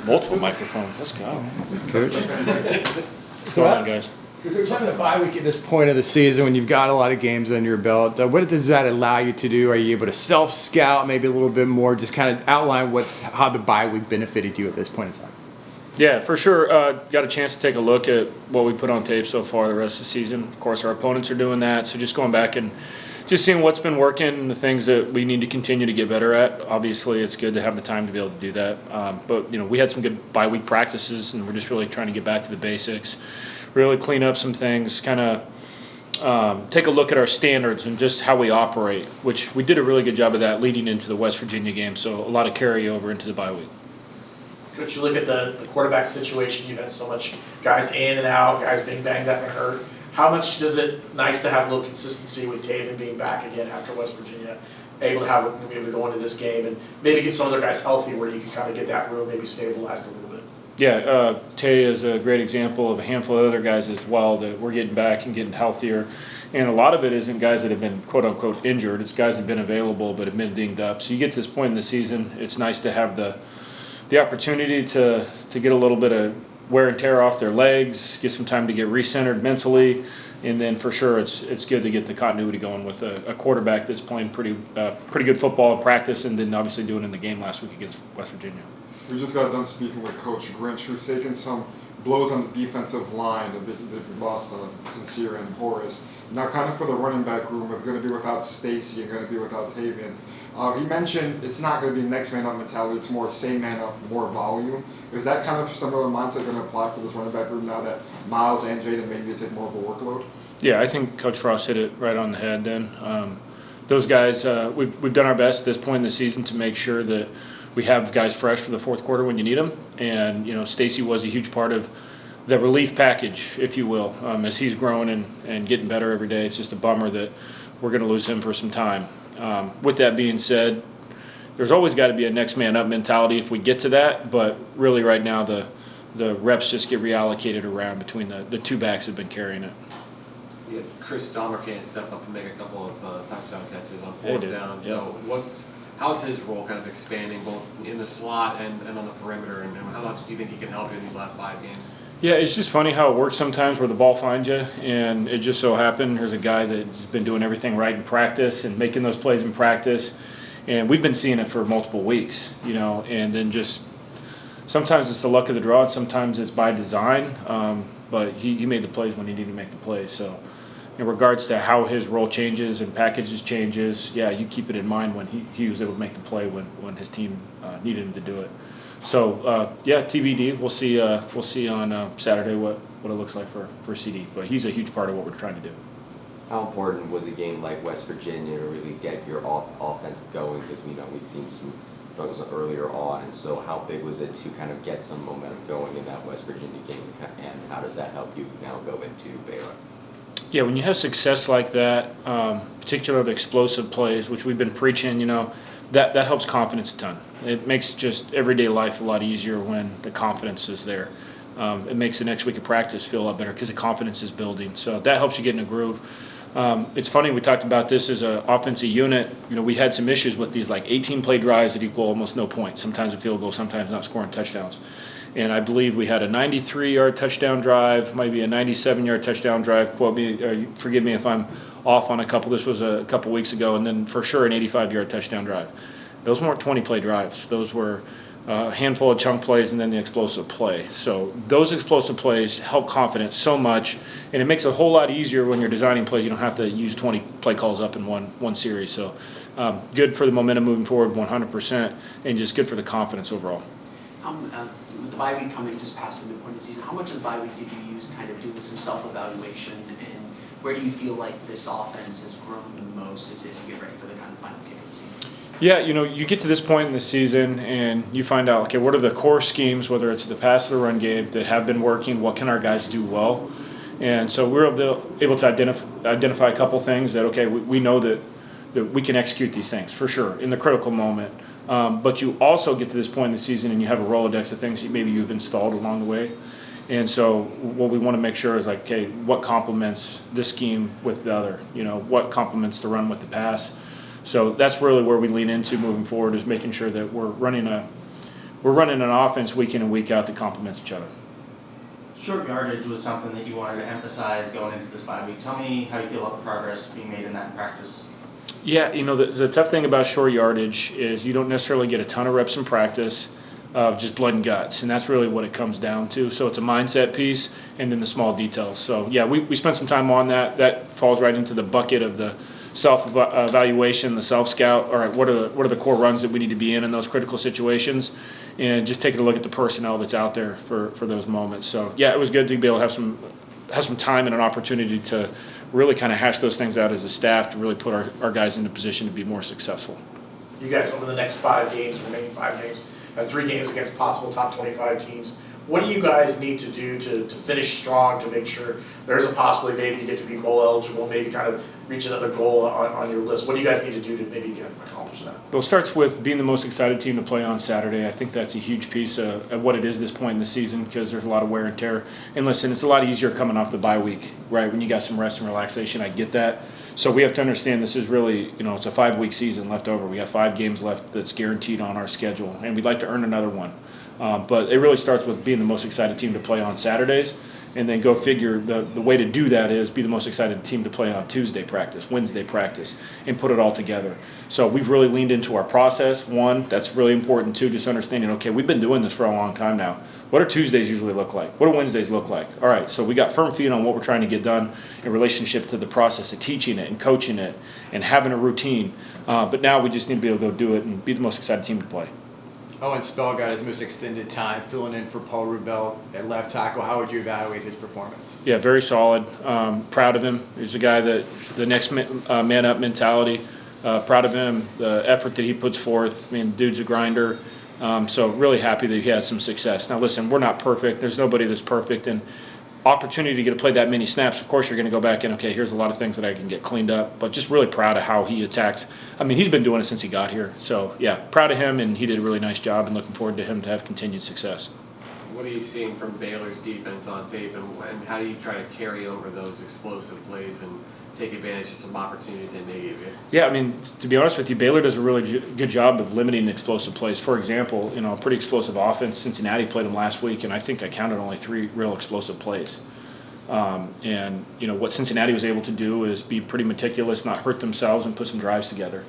Multiple microphones. Let's go. Coach. What's going on, guys? Coach, having a bye week at this point of the season when you've got a lot of games under your belt, what does that allow you to do? Are you able to self-scout maybe a little bit more? Just kind of outline how the bye week benefited you at this point in time. Yeah, for sure. Got a chance to take a look at what we put on tape so far the rest of the season. Of course, our opponents are doing that, so just going back and just seeing what's been working and the things that we need to continue to get better at. Obviously, it's good to have the time to be able to do that. But, we had some good bye-week practices, and we're just really trying to get back to the basics, really clean up some things, kind of take a look at our standards and just how we operate, which we did a really good job of that leading into the West Virginia game, so a lot of carryover into the bye week. Coach, you look at the quarterback situation, you've had so much guys in and out, guys being banged up and hurt. How much does it nice to have a little consistency with Taven being back again after West Virginia, able to go into this game and maybe get some other guys healthy where you can kind of get that room maybe stabilized a little bit? Yeah, Tay is a great example of a handful of other guys as well that we're getting back and getting healthier. And a lot of it isn't guys that have been quote-unquote injured. It's guys that have been available but have been dinged up. So you get to this point in the season, it's nice to have the opportunity to get a little bit of wear and tear off their legs, get some time to get recentered mentally, and then for sure it's good to get the continuity going with a quarterback that's playing pretty good football in practice and then obviously doing in the game last week against West Virginia. We just got done speaking with Coach Grinch, who's taken some blows on the defensive line. They've lost Sincere and Horace. Now, kind of for the running back room, we're going to be without Stacy and going to be without Tavian. He mentioned it's not going to be next man up mentality, it's more same man up, more volume. Is that kind of similar mindset going to apply for this running back room now that Miles and Jaden maybe take more of a workload? Yeah, I think Coach Frost hit it right on the head then. Those guys, we've done our best at this point in the season to make sure that we have guys fresh for the fourth quarter when you need them. And, Stacy was a huge part of the relief package, if you will, as he's growing and getting better every day. It's just a bummer that we're going to lose him for some time. With that being said, there's always got to be a next man up mentality if we get to that, but really right now the reps just get reallocated around between the two backs that have been carrying it. Yeah, Chris Dahmer can't step up and make a couple of touchdown catches on fourth down. Yep. So how's his role kind of expanding both in the slot and on the perimeter, and how much do you think he can help you in these last 5 games? Yeah, it's just funny how it works sometimes where the ball finds you, and it just so happened there's a guy that's been doing everything right in practice and making those plays in practice, and we've been seeing it for multiple weeks, and then just sometimes it's the luck of the draw and sometimes it's by design, but he made the plays when he needed to make the plays. So in regards to how his role changes and packages changes, yeah, you keep it in mind when he was able to make the play when his team needed him to do it. So TBD. We'll see on Saturday what it looks like for CD. But he's a huge part of what we're trying to do. How important was a game like West Virginia to really get your offense going? Because we've seen some struggles earlier on, and so how big was it to kind of get some momentum going in that West Virginia game, and how does that help you now go into Baylor? Yeah, when you have success like that, particularly the explosive plays, which we've been preaching, that helps confidence a ton. It makes just everyday life a lot easier when the confidence is there. It makes the next week of practice feel a lot better because the confidence is building. So that helps you get in a groove. It's funny, we talked about this as an offensive unit. We had some issues with these 18-play drives that equal almost no points, sometimes a field goal, sometimes not scoring touchdowns. And I believe we had a 93-yard touchdown drive, maybe a 97-yard touchdown drive. Quote me, or forgive me if I'm off on a couple. This was a couple weeks ago, and then for sure an 85-yard touchdown drive. Those weren't 20-play drives. Those were a handful of chunk plays and then the explosive play. So those explosive plays help confidence so much, and it makes it a whole lot easier when you're designing plays. You don't have to use 20 play calls up in one series. So good for the momentum moving forward 100%, and just good for the confidence overall. With the bye week coming just past the midpoint of the season, how much of the bye week did you use kind of doing some self-evaluation, and where do you feel like this offense has grown the most as you get ready for the kind of final kick of the season? Yeah, you get to this point in the season and you find out, okay, what are the core schemes, whether it's the pass or the run game, that have been working? What can our guys do well? And so we're able to identify a couple things that, okay, we know that we can execute these things for sure in the critical moment. But you also get to this point in the season and you have a Rolodex of things that maybe you've installed along the way. And so what we want to make sure is okay, what complements this scheme with the other? What complements the run with the pass? So that's really where we lean into moving forward, is making sure that we're running we're running an offense week in and week out that complements each other. Short yardage was something that you wanted to emphasize going into this bye week. Tell me how you feel about the progress being made in that in practice. Yeah, the tough thing about short yardage is you don't necessarily get a ton of reps in practice of just blood and guts, and that's really what it comes down to. So it's a mindset piece and then the small details. So, yeah, we spent some time on that. That falls right into the bucket of the self-evaluation, the self-scout. All right, what are the core runs that we need to be in those critical situations, and just taking a look at the personnel that's out there for those moments. So, yeah, it was good to be able to have some time and an opportunity to really kind of hash those things out as a staff to really put our guys in a position to be more successful. You guys, over the next 5 games, remaining 5 games, have 3 games against possible top 25 teams. What do you guys need to do to finish strong to make sure there's a possibility maybe you get to be bowl eligible, maybe kind of reach another goal on your list? What do you guys need to do to maybe accomplish that? Well, it starts with being the most excited team to play on Saturday. I think that's a huge piece of what it is this point in the season because there's a lot of wear and tear. And listen, it's a lot easier coming off the bye week, right? When you got some rest and relaxation, I get that. So we have to understand this is really, it's a 5-week season left over. We got 5 games left that's guaranteed on our schedule, and we'd like to earn another one. But it really starts with being the most excited team to play on Saturdays, and then go figure the way to do that is be the most excited team to play on Tuesday practice, Wednesday practice, and put it all together. So we've really leaned into our process. One, that's really important too, just understanding, okay, we've been doing this for a long time now. What do Tuesdays usually look like? What do Wednesdays look like? All right, so we got firm feet on what we're trying to get done in relationship to the process of teaching it and coaching it and having a routine. But now we just need to be able to go do it and be the most excited team to play. Owen Stahl got his most extended time filling in for Paul Rubel at left tackle. How would you evaluate his performance? Yeah, very solid. Proud of him. He's a guy that the next man up mentality. Proud of him, the effort that he puts forth. I mean, dude's a grinder. So really happy that he had some success. Now listen, we're not perfect. There's nobody that's perfect. And opportunity to get to play that many snaps, of course you're going to go back and, okay, here's a lot of things that I can get cleaned up. But just really proud of how he attacks. I mean, he's been doing it since he got here. So, yeah, proud of him, and he did a really nice job, and looking forward to him to have continued success. What are you seeing from Baylor's defense on tape, and how do you try to carry over those explosive plays and take advantage of some opportunities they may give you? Yeah, I mean, to be honest with you, Baylor does a really good job of limiting explosive plays. For example, a pretty explosive offense. Cincinnati played them last week, and I think I counted only 3 real explosive plays. And what Cincinnati was able to do is be pretty meticulous, not hurt themselves, and put some drives together.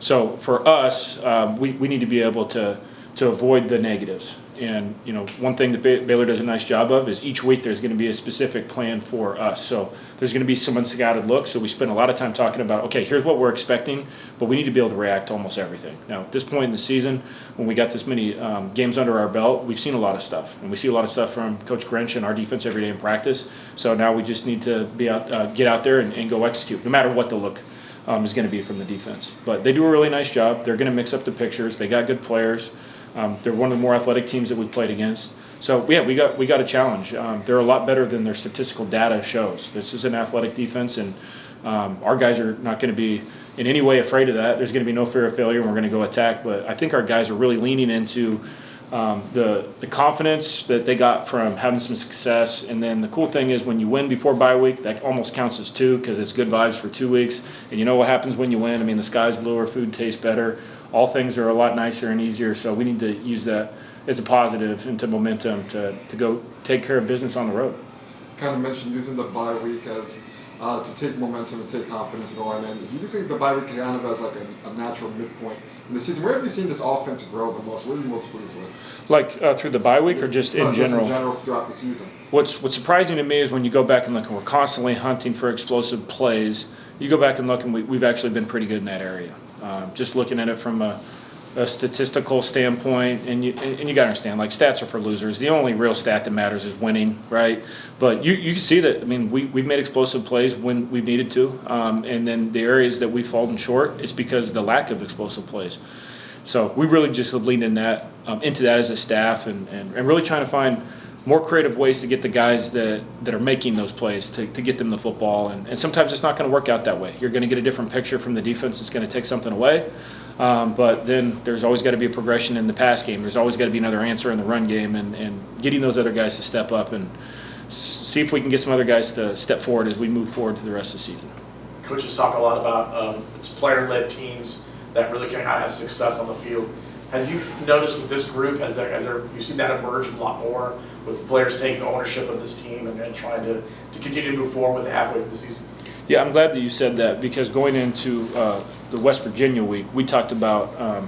So for us, we need to be able to avoid the negatives. And one thing that Baylor does a nice job of is each week there's going to be a specific plan for us. So there's going to be some unscouted looks. So we spend a lot of time talking about, okay, here's what we're expecting, but we need to be able to react to almost everything. Now, at this point in the season, when we got this many games under our belt, we've seen a lot of stuff. And we see a lot of stuff from Coach Grinch and our defense every day in practice. So now we just need to get out there and go execute, no matter what the look is going to be from the defense. But they do a really nice job. They're going to mix up the pictures. They got good players. They're one of the more athletic teams that we've played against. So, yeah, we got a challenge. They're a lot better than their statistical data shows. This is an athletic defense, and our guys are not going to be in any way afraid of that. There's going to be no fear of failure, and we're going to go attack. But I think our guys are really leaning into the confidence that they got from having some success. And then the cool thing is when you win before bye week, that almost counts as 2 because it's good vibes for 2 weeks. And you know what happens when you win? I mean, the sky's bluer, food tastes better. All things are a lot nicer and easier, so we need to use that as a positive into momentum to go take care of business on the road. Kind of mentioned using the bye week as to take momentum and take confidence going in. Do you think the bye week kind of as like a natural midpoint in the season? Where have you seen this offense grow the most? What are you most pleased with? Like through the bye week or just in general? Just in general throughout the season. What's surprising to me is when you go back and look, and we're constantly hunting for explosive plays. You go back and look, and we've actually been pretty good in that area. Just looking at it from a statistical standpoint, and you got to understand, like, stats are for losers. The only real stat that matters is winning, right? But you can see that. I mean, we've made explosive plays when we've needed to, and then the areas that we've fallen short, it's because of the lack of explosive plays. So we really just have leaned into that as a staff, and really trying to find more creative ways to get the guys that are making those plays to get them the football. And sometimes it's not going to work out that way. You're going to get a different picture from the defense. It's going to take something away. But then there's always got to be a progression in the pass game. There's always got to be another answer in the run game, and getting those other guys to step up and see if we can get some other guys to step forward as we move forward through the rest of the season. Coaches talk a lot about it's player-led teams that really can have success on the field. Has you noticed with this group, you've seen that emerge a lot more with players taking ownership of this team and trying to continue to move forward with it halfway through the season? Yeah, I'm glad that you said that, because going into the West Virginia week, we talked about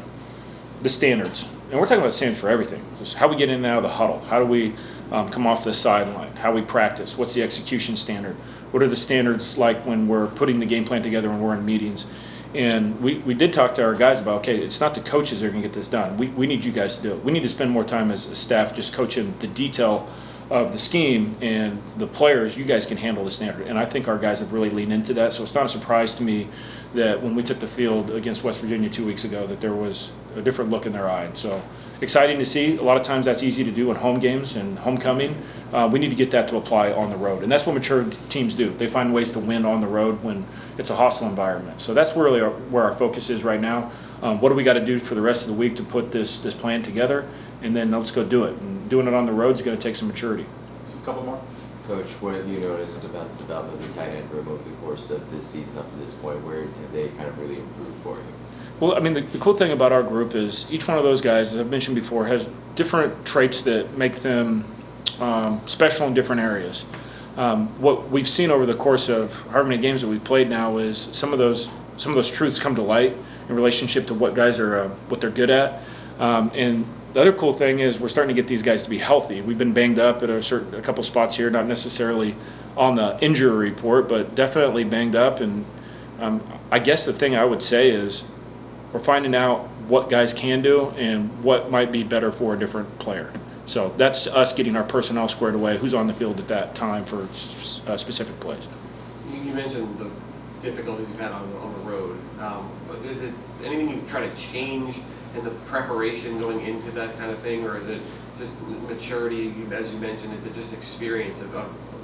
the standards. And we're talking about standards for everything. Just how we get in and out of the huddle. How do we come off the sideline? How we practice? What's the execution standard? What are the standards like when we're putting the game plan together when we're in meetings? And we did talk to our guys about, okay, it's not the coaches that are going to get this done. We need you guys to do it. We need to spend more time as a staff just coaching the detail of the scheme, and the players, you guys can handle the standard. And I think our guys have really leaned into that. So it's not a surprise to me that when we took the field against West Virginia 2 weeks ago that there was a different look in their eye. And so exciting to see. A lot of times that's easy to do in home games and homecoming. We need to get that to apply on the road. And that's what mature teams do. They find ways to win on the road when it's a hostile environment. So that's really where our focus is right now. What do we got to do for the rest of the week to put this plan together? And then let's go do it. And doing it on the road is going to take some maturity. Just a couple more. Coach, what have you noticed about the development of the tight end room over the course of this season up to this point? Where have they kind of really improved for you? Well, I mean, the cool thing about our group is each one of those guys, as I've mentioned before, has different traits that make them special in different areas. What we've seen over the course of however many games that we've played now is some of those truths come to light in relationship to what guys are what they're good at. And the other cool thing is we're starting to get these guys to be healthy. We've been banged up at a couple spots here, not necessarily on the injury report, but definitely banged up. And I guess the thing I would say is we're finding out what guys can do and what might be better for a different player. So that's us getting our personnel squared away, who's on the field at that time for specific plays. You mentioned the difficulties you've had on the road. Is it anything you try to change in the preparation going into that kind of thing, or is it just maturity, as you mentioned, is it just experience of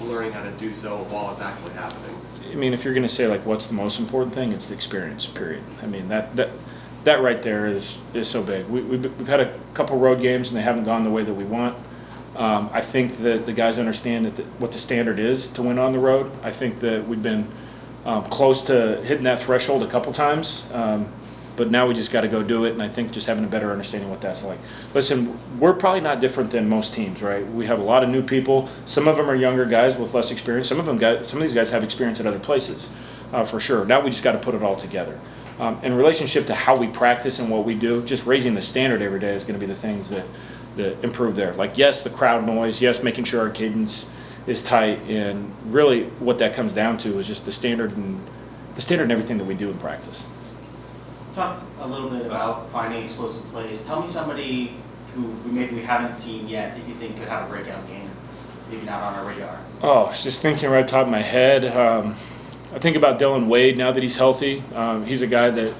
learning how to do so while it's actually happening? I mean, if you're going to say, like, what's the most important thing, it's the experience, period. I mean, that right there is so big. We've had a couple road games, and they haven't gone the way that we want. I think that the guys understand what the standard is to win on the road. I think that we've been close to hitting that threshold a couple times, but now we just got to go do it, and I think just having a better understanding what that's like. Listen, we're probably not different than most teams, right? We have a lot of new people. Some of them are younger guys with less experience. Some of these guys have experience at other places, for sure. Now we just got to put it all together. In relationship to how we practice and what we do, just raising the standard every day is going to be the things that improve there. Like, yes, the crowd noise, yes, making sure our cadence is tight, and really what that comes down to is just the standard and everything that we do in practice. Talk a little bit about finding explosive plays. Tell me somebody who maybe we haven't seen yet that you think could have a breakout game, maybe not on our radar. Oh, just thinking right top of my head. I think about Dylan Wade now that he's healthy. He's a guy that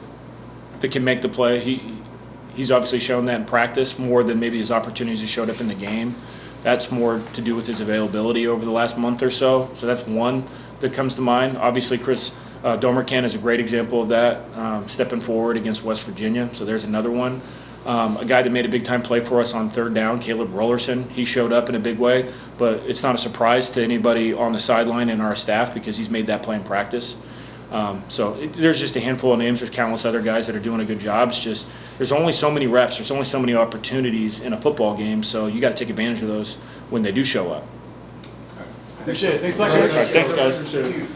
can make the play. He's obviously shown that in practice more than maybe his opportunities have showed up in the game. That's more to do with his availability over the last month or so. So that's one that comes to mind. Obviously, Chris Domercan is a great example of that, stepping forward against West Virginia. So there's another one. A guy that made a big-time play for us on third down, Caleb Rollerson. He showed up in a big way, but it's not a surprise to anybody on the sideline in our staff because he's made that play in practice. There's just a handful of names. There's countless other guys that are doing a good job. It's just there's only so many reps. There's only so many opportunities in a football game, so you got to take advantage of those when they do show up. Appreciate it. Thanks a lot. Thanks, guys. Appreciate it.